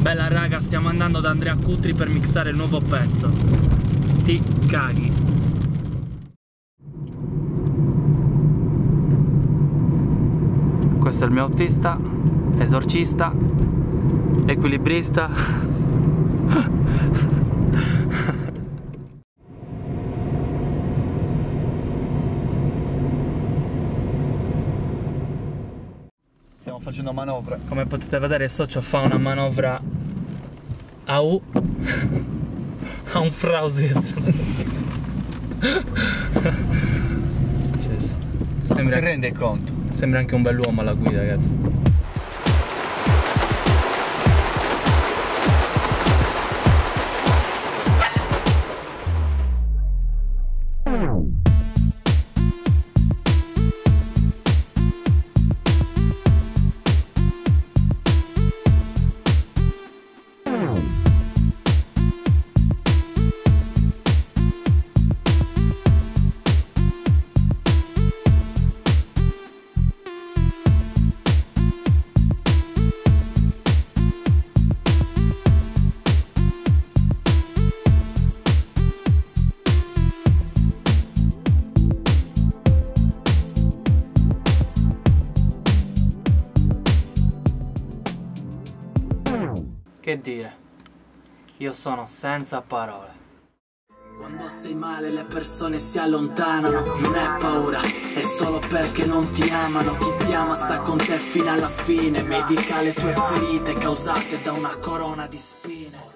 Bella raga, stiamo andando da Andrea Cutri per mixare il nuovo pezzo. Ti caghi. Questo è il mio autista, esorcista, equilibrista. Stiamo facendo manovra. Come potete vedere il socio fa una manovra a un frausista. Cioè, Non ti rende conto? sembra anche un bell'uomo alla guida, ragazzi. Che dire, io sono senza parole. Quando stai male le persone si allontanano, non è paura, è solo perché non ti amano. Chi ti ama sta con te fino alla fine, medica le tue ferite causate da una corona di spine.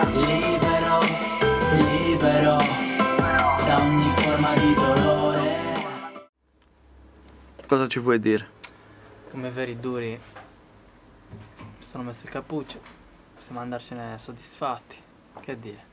Libero, libero da ogni forma di dolore. Cosa ci vuoi dire? Come veri duri mi sono messo il cappuccio, possiamo andarcene soddisfatti. Che dire.